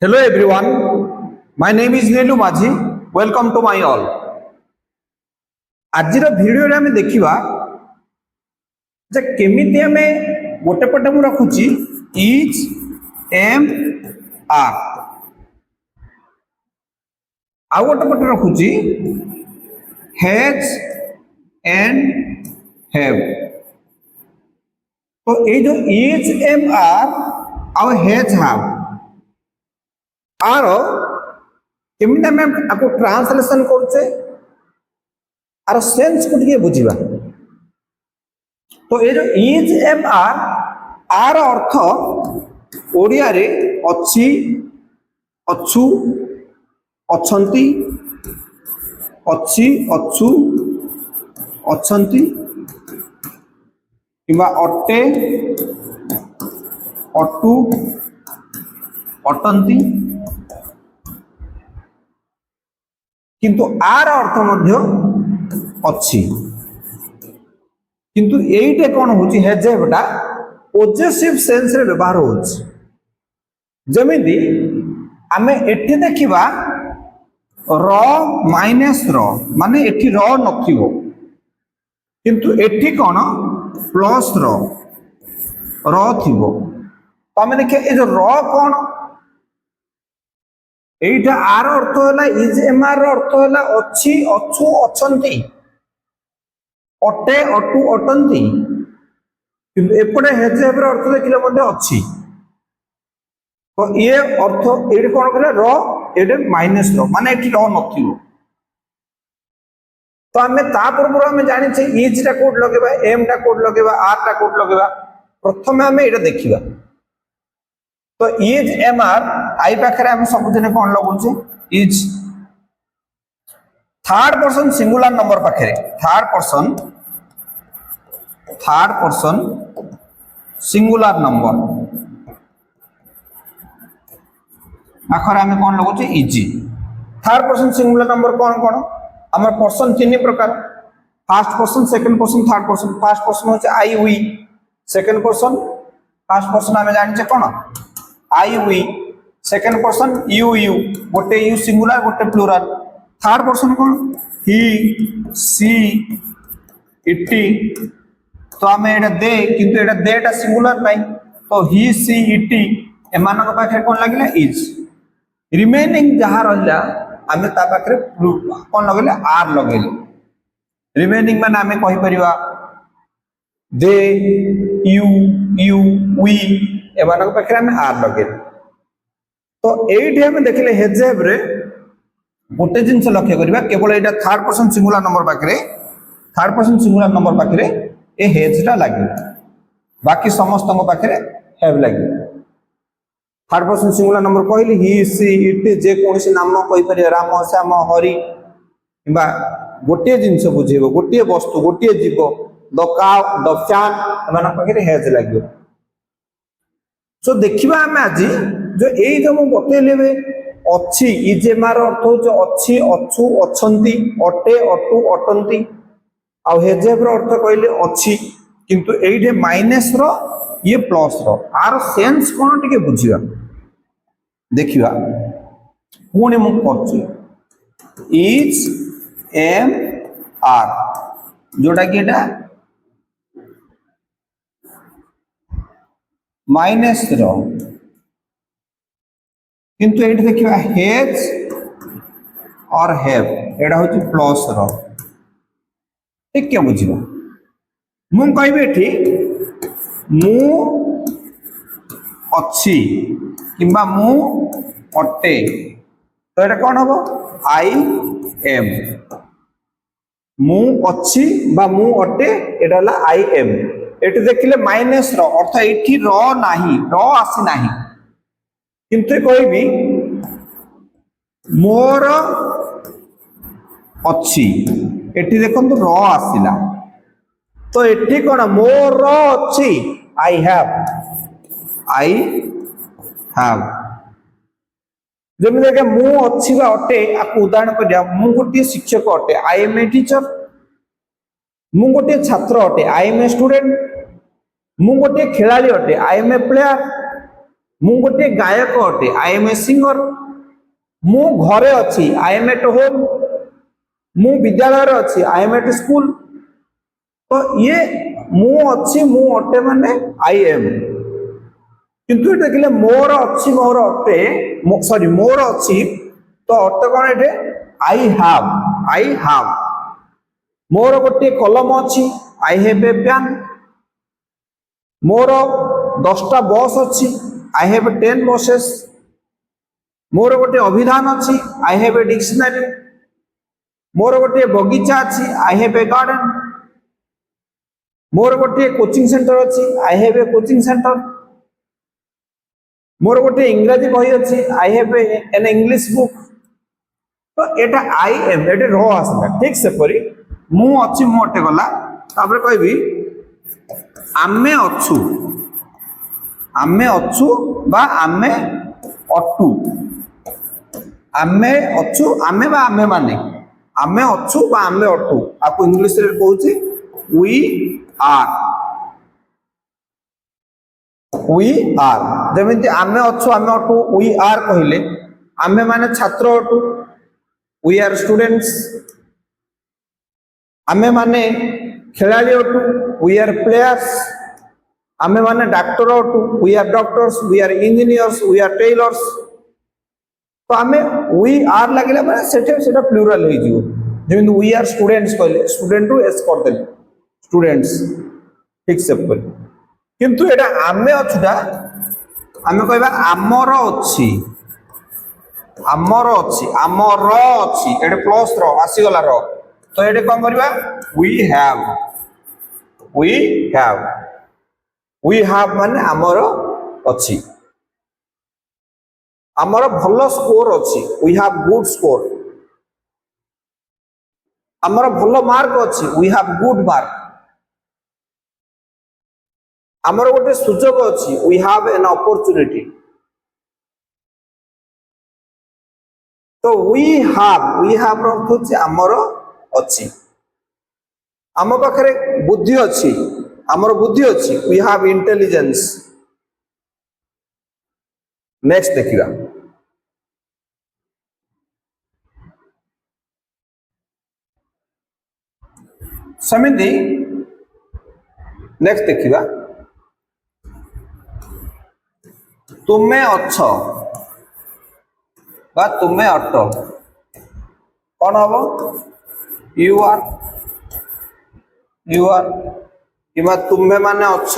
Hello everyone, my name is Nelu Majhi. Welcome to my all. आज video रे हमें देखिबा जे केमिति हमें गोटे पटे मु रखुची इज एम आर आ गोटे पटे रखुची हैज एंड हैव। तो ये जो इज एम आर और हैज हैव आर केमिति हमें आपको ट्रांसलेशन करछे आर सेंस को टिके बुझिबा। तो ये जो इज एम आर आर अर्थ ओडिया रे अछि अछु अछंती अछि अछु अछंती किबा अटे अटु अटंती किंतु आर अर्थ मध्य अच्छी किंतु एइटे कोन होची हेजेबटा पोजेसिव सेंस रे व्यवहार होची। जमिति आमे एठी देखिबा र माइनस र माने एठी र नथिबो किंतु एठी कोन प्लस र थिबो। तो आमे देखिए ए जो र कोन एइटा आर अर्थ होला इज एम आर अर्थ होला अछि अछु अछंती अटे अटु अटंती किंतु एपटे हेजेबर अर्थ देखिले मध्ये अछि। तो ये अर्थ एडी कोन करे र एडे माइनस र माने एठी र नथिबो। तो हमें ता पूर्व हमें जानि छै इज टा कोड लगेबा एम टा कोड लगेबा आर टा कोड लगेबा। प्रथम हमें एटा देखिबा। तो इज एम आर आई पाखरे हम सब दिन कोन लगुचे is third person singular number पाखरे थर्ड पर्सन सिंगुलर नंबर आखर हमें कौन लगुचे इजी। थर्ड पर्सन सिंगुलर नंबर कौन कौन हमर पर्सन तीन प्रकार first person second person third person. First person होचे I we second person first person हमें जानि छै कोन I we second person you you गोटे यू सिंगुलर गोटे प्लुरल। थर्ड पर्सन कौन ही सी इटी। तो आम एटा दे किंतु एटा देटा सिंगुलर नहीं। तो ही सी इटी एमानक पाखे कौन लगिला इज। रिमेनिंग जहाँ रहिला आमे ता पाखरे कौन लगेले आर लगेले। रिमेनिंग माने आमे कहि परिबा दे यू यू वी एमानक पाखरे आमे आर लगेले। तो एइठी आमे देखिले हेजेब रे गोटे जिनस लक्ष्य करिबा केवल एटा थर्ड पर्सन सिंगुलर नंबर पाखरे थर्ड पर्सन सिंगुलर नंबर पाखरे ए हेजटा लागे बाकी समस्त पाखे हैव लगे। थर्ड पर्सन सिंगुलर नंबर कहली ही सी इट जे कौन नाम कही पारे राम श्याम हरि किंबा गोटे जिनस बुझेब गोटे वस्तु गोटे जीव द काउ द फैन एमान पाखे हेज लगे। सो देखिबा हम आज जो एई जो मु बतेलेबे अछि इज एम आर अर्थ हो अछि अछु अछंती अटे अटु अटंती आ हेजेब अर्थ कहले अछि किंतु एइठे माइनस रो ये प्लस रो आर सेंस कोन टिके बुझिबा देखिबा। पुणी मु करछि इज एम आर जोटा कि एटा माइनस रो किंतु एइठे देखिबा हेज और हैव एडा होछि प्लस रो। ठीक क्या बुझिबा मु कहबे एठी मु अछि किंबा मु अटे। तो एटा कोन हबो आई एम। मु अछि बा मु अटे एटा हला आई एम। एठी देखिले माइनस रो अर्थ एठी रो नाही रो आसी नाही किंतु कहबी मोर अछि एठी देखंतु र आसिला। तो एठी कोन मोर अछि आई हैव जमी देखे मु अछि बा अटे आपको उदाहरण करिया मु गोटे शिक्षक अटे आई एम ए टीचर। मु गोटे छात्र अटे आई एम ए स्टूडेंट। मु गोटे खिलाड़ी अटे आई एम ए प्लेयर। मु गोटे गायक अटे आई एम ए सिंगर मु घरे अच्छी आई एम एट होम मु विद्यालय अच्छी आई एम एट स्कूल तो ये मु अच्छी मु अटे माने आई एम किंतु देखिले मोर अच्छी मोर अटे सॉरी मोर अच्छी तो अटे कौन एटे आई हैव मोर गोटे कलम अच्छी आई हैव ए पेन मोर 10टा बस अच्छी आई हैव 10 बसेस मोर गोटे अभिधान अच्छी आई हैव ए डिक्शनरी मोर गोटे बगीचा अच्छी आई हैव ए गार्डन मोर गोटे कोचिंग सेंटर अच्छी I have a coaching centre मोर गोटे इंग्रजी बही अच्छी I have an English book तो एटा आई एम एटे र आसला ठीक से परी मु अच्छी मु अटे गला तापर कहबी आमे अच्छू बा आमे अटू आमे अच्छू आमे बा आमे माने आमे अच्छू बा आमे अटू आपको इंग्लिश रे कहूची वी आर जमिति आमे अच्छू आमे अटू वी आर कहिले आमे माने छात्र अटू वी आर स्टूडेंट्स आमे माने खिलाड़ी अटू वी आर प्लेयर्स आमे माने डॉक्टर अटू we are doctors we are engineers we are tailors तो आमे वी आर लागिला माने सेटा प्लूरल हे जिवो जेमिति वी आर स्टूडेंट्स कहले स्टूडेंट टू एस कर देले स्टूडेंट्स ठीक से पर किंतु एटा आमे अछुटा आमे कहबा आमर अछि आमर अछि एटे प्लस रो आसी गला रो तो एटे कोन करबा वी हैव माने आमर अछि आमर भलो स्कोर अछि वी हैव गुड स्कोर आमर भलो मार्क अछि वी हैव गुड मार्क आमर गोटे सुजोग अछि वी हैव एन अपॉर्चुनिटी तो वी हैव अर्थ होछि आमर अछि आम पाखरे बुद्धि अछि आमर बुद्धि अछि वी हैव इंटेलिजेंस नेक्स्ट देखिबा समिति नेक्स्ट देखिबा तुमे अछ बा तुमे अट कौन हम यू आर कि तुम्भे माने अछ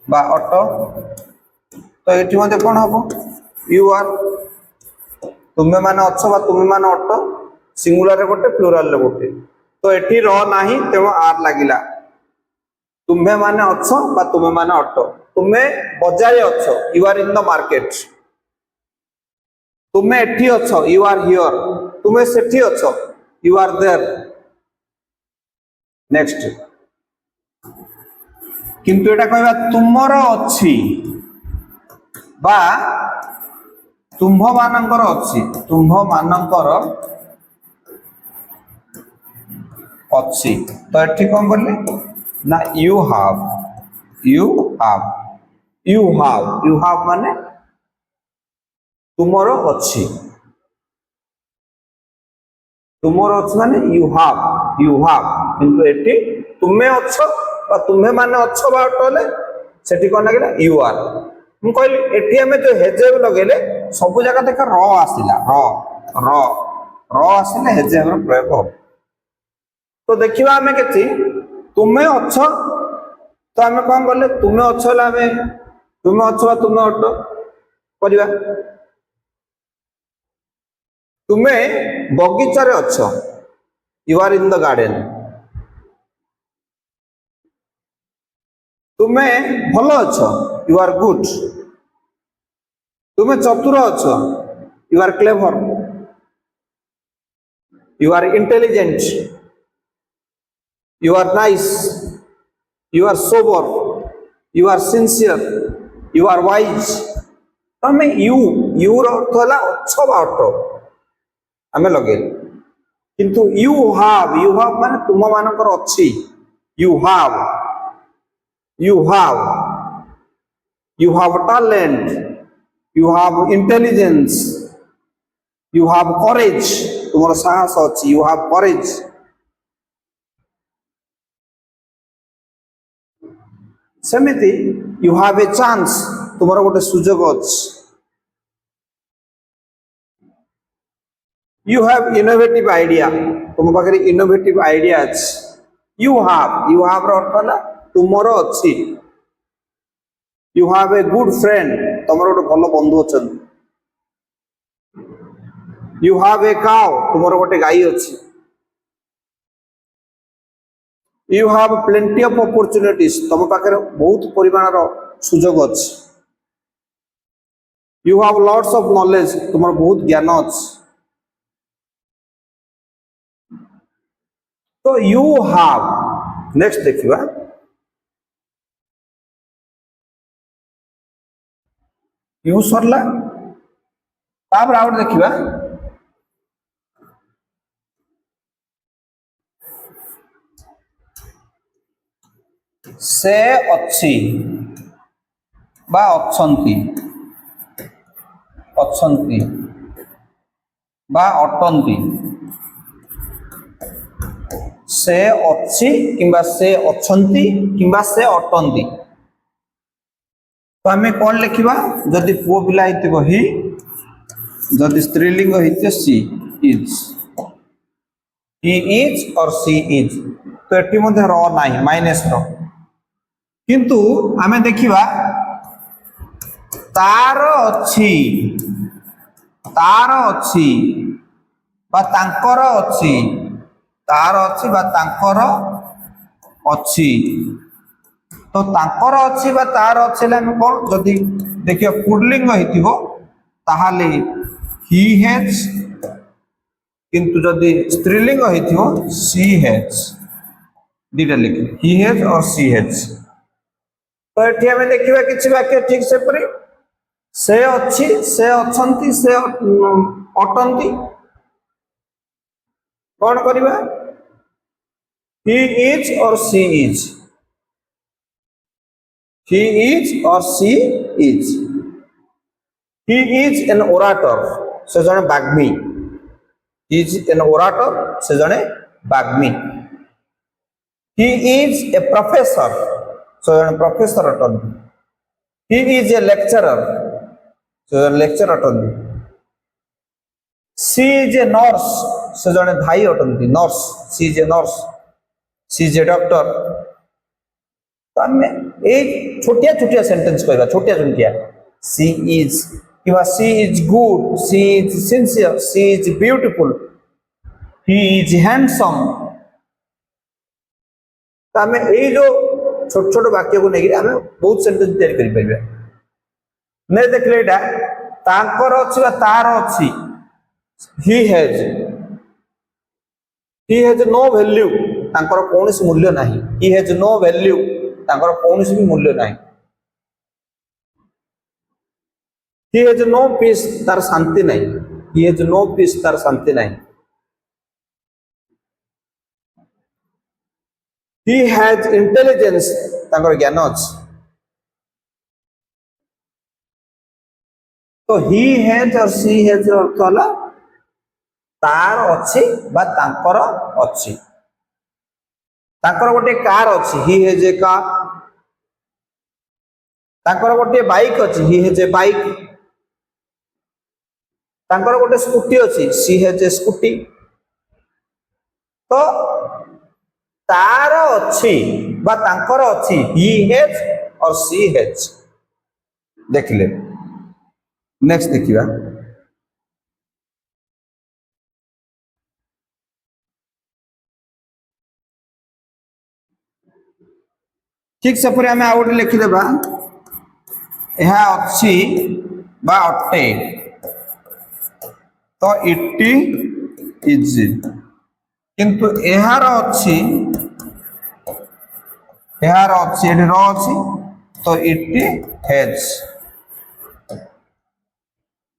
बा अट तो ये मत कौन हम यू आर तुम्भे माने अछ बा तुम्हें माने अट सिंगुलर रे गोटे प्लूरल रे गोटे तो एठी र नाही तेणु आर लागिला तुम्भे माने अछ बा तुम्हें माने अट तुम्हें बजारे अछ you are in the market तुम्हें एठी अछ यू आर हियर तुम्हें सेठी अछ यू आर देयर नेक्स्ट किंतु एटा कहबा तुमर अछि बा तुम्भ मानकर अछि तुम्भ मानकर अछि तो एठी कोन बोलले ना यू हैव माने तुमर अछि माने यू हैव किंतु एठी तुमे अछ बा तुम्हे माने अछ बाटले सेठी कोन लागिला यू आर मु कहली एठी हमें जो हेजेब लगेले सब जगह देख र आसिला र आसिले हेजेब रो प्रयोग हो तो देखिबा हमें केति तुमे अछ तो हमें कोन करले तुमे अछ ला हमें तुमे अछ बा तुमे अट परिबा तुमे बगीचा रे अछ you are in the garden तुमे भलो अछ यू आर गुड तुमे चतुर अछ you are clever you are intelligent you are nice you are sober you are sincere you are wise हमें यू रो अर्थ होला अछ बा अट हमें लगे किंतु यू हैव माने तुम मानकर अछि you have you have you have talent, you have intelligence, you have courage, ତୁମର ସାହସ ଅଛି, you have courage। ସେମିତି you have a chance, ତୁମର ଗୋଟେ ସୁଯୋଗ ଅଛି। You have innovative idea, ତୁମ ପାଖରେ innovative idea ଅଛି। You have ର ଅର୍ଥ ହେଲା ତୁମର ଅଛି। You have a good friend, ତୁମର ଗୋଟେ ଭଲ ବନ୍ଧୁ ଅଛନ୍ତି। You have a cow, ତୁମର ଗୋଟେ ଗାଈ ଅଛି। You have plenty of opportunities, ତୁମ ପାଖରେ ବହୁତ ପରିମାଣର ସୁଯୋଗ ଅଛି। You have lots of knowledge, ତୁମର ବହୁତ ଜ୍ଞାନ ଅଛି। तो you have, next देखिवा you सरला तापर आउट देखिवा से अच्छी बा अछंती अछंती बा अटंती से अच्छी किंबा से अछंती किंबा से अटंती। तो आम कौन लिखा जदि पुओ पिला हो ही, जदि स्त्रीलिंग हो सी इज, ही इज और सी इज। तो एटी मध्य र नाही माइनस र, किंतु आमे देखिबा तार अच्छी बा तांकर अच्छी, तार अच्छी बा तांकर अच्छी। तो तांकर अच्छी बा तार अच्छी ले कौन जदि देखिए पुल्लिंग होइतिबो ताहाले ही हैज, किंतु जदि स्त्रीलिंग होइतिबो सी हैज। दीटा लिखे ही हैज और सी हैज। तो एठी हमें देखिबा किछि वाक्य ठीक से परी से अच्छी, से अछंती, से अटंती। कौन करिबा ही इज और सी is, he is or she is। he is an orator, से जने बाग्मी। he is an orator, से जने बाग्मी। he is a professor, से जने प्रोफेसर अटंती। he is a lecturer, से जने लेक्चर अटंती। she is a nurse, से जने धाई अटंती, nurse. she is a nurse, she is a doctor। तो आमे एक छोटिया छोटिया सेंटेंस कहबा, छोटिया छोटिया सी इज किबा she is good, she is sincere, she is beautiful, he is handsome. तो आमे ए जो छोट छोट वाक्य को नेगी आमे बहुत सेंटेंस तैयार करि परबा। ने देखले एटा तांकर अछि बा तार अछि, ही हैज नो वैल्यू, तांकर कोनोसी मूल्य नाही। ही हैज नो वैल्यू, तांकर कोनोसी भी मूल्य नाही। ही हैज नो पीस, तार शांति नहीं। ही हैज नो पीस, तार शांति नहीं। ही हैज इंटेलिजेंस, तांकर ज्ञान अछि। तो ही हैज और सी हैज अर्थ होला तार अछि बा तांकर अछि। तांकर गोटे कार अछि, ही हैज ए कार। तांकर गोटे बाइक अछि, ही हैज ए बाइक। तांकर गोटे स्कूटी अछि, सी हैज ए स्कूटी। तो तार अछि बा तांकर अछि, ही हैज और सी हैज। देखले नेक्स्ट देखिबा ठीक से पूरे हमें आउट लिखि देबा यह अच्छी बा अटे। तो इट इज, किंतु एहार अच्छी, एहार अच्छी एठी र अच्छी, तो इट हैज,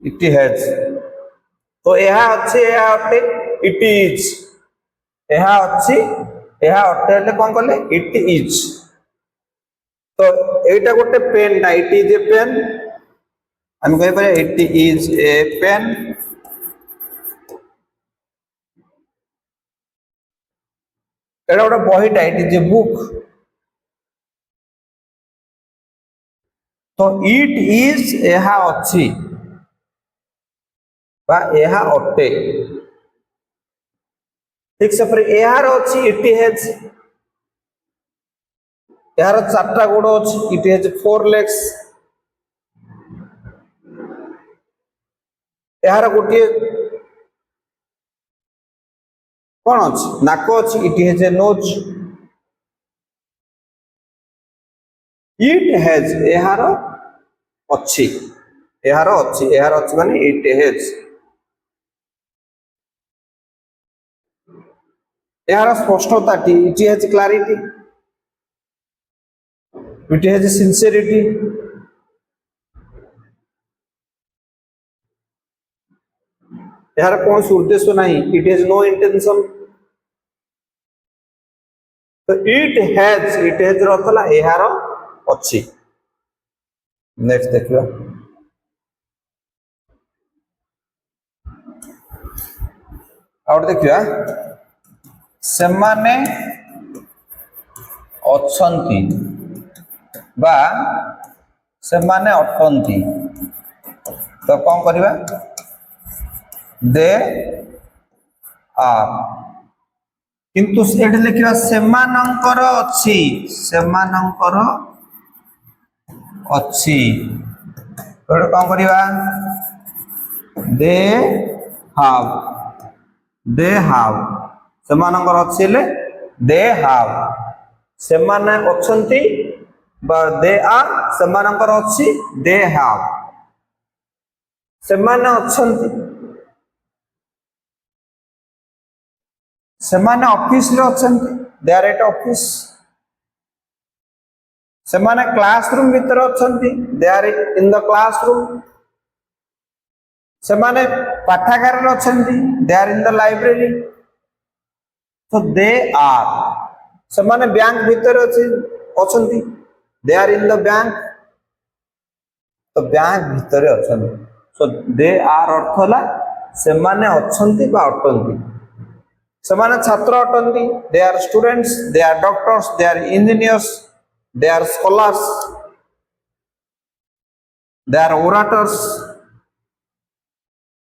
इट हैज। तो यह अच्छी यह अटे, इट इज। यह अच्छी यह अटे ले कोन कहले इट इज। तो एटा गोटे पेन टा इट इज ए पेन हम कहि पारे इट इज ए पेन एटा गोटे बहीटा इट इज ए बुक तो इट इज एहा अछि बा एहा अटे ठीक से पर एहार अछि इट हैज यार चारटा गोड़ अछि इट हैज 4 legs यार गोटे कोन अछि नाक अछि it has a nose it has यार अछि माने इट हैज यार स्पष्टता it has clarity it has sincerity यार कौन उद्देश्य नहीं इट हैज नो इंटेंशन तो इट हैज रखला यार अच्छी नेक्स्ट देखिए और देखिए सेमाने अछंती बा सेमाने अटंती तो कौन करिबा दे आर किंतु एठी लिखिबा सेमानंकर अछि तो कौन करिबा दे हाव सेमानंकर अछि ले दे हाव सेमाने अछंती बा दे आर सेमानंकर अछि दे हाव सेमाने अछंती सेमाने ऑफिस रे अछंती दे आर एट ऑफिस सेमाने क्लासरूम भीतर अछंती they are in the classroom सेमाने पाठागार रे अछंती they are in the library तो दे आर सेमाने बैंक भीतर अछंती they are in the bank तो बैंक भीतर अछंती सो दे आर अर्थ होला सेमाने अछंती बा अटंती सेमाने छात्र अटंती they are students they are doctors they are engineers they are scholars they are orators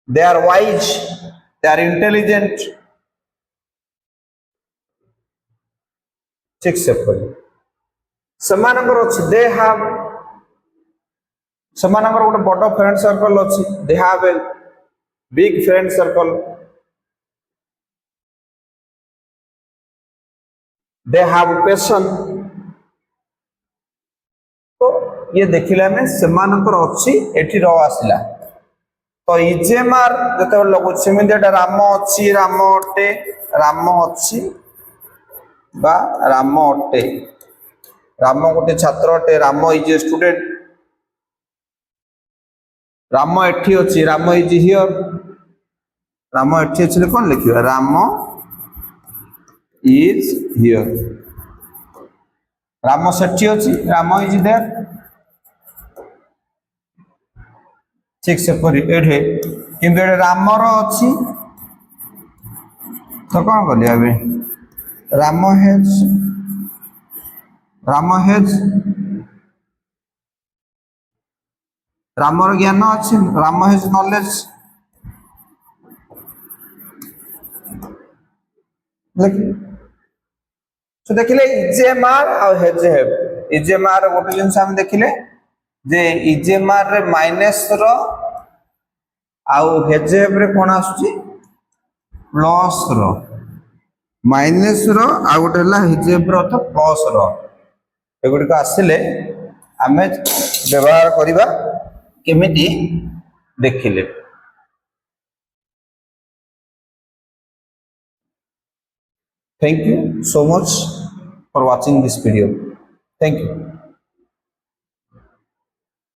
they are wise they are intelligent ठीक से पढ़ी सेमानकर अछि दे हैव सेमानकर गोटे बड़ फ्रेंड सर्कल अछि they have a big friend circle they have passion तो ये देखिला में सेमानकर अछि एठी र आसिला तो इजेमार जते लगु सेमिति एटा राम अछि राम अटे राम अछि बा राम अटे राम गोटे छात्र अटे Ram is a student Ram एठी अछि राम इज हियर राम एठी अछि कोन लिखिबा राम इज हियर राम सेठी अछि राम इज देयर ठीक से परी एठे किंतु एठे रामर अछि तो कोन करिया बे राम हैज रामर ज्ञान अछि राम हैज नॉलेज तो देखिले इजेमार और हेज हैव इजेमार गोटे जिनस हम देखिले जे इजेमार रे माइनस रो आउ हेज हैव रे कोन आसुची प्लस रो माइनस रो आ गोटे हला हेज हैव रो तो प्लस रो एगुडी को आसिले आमे व्यवहार करिबा केमिति देखिले Thank you so much for watching this video. Thank you.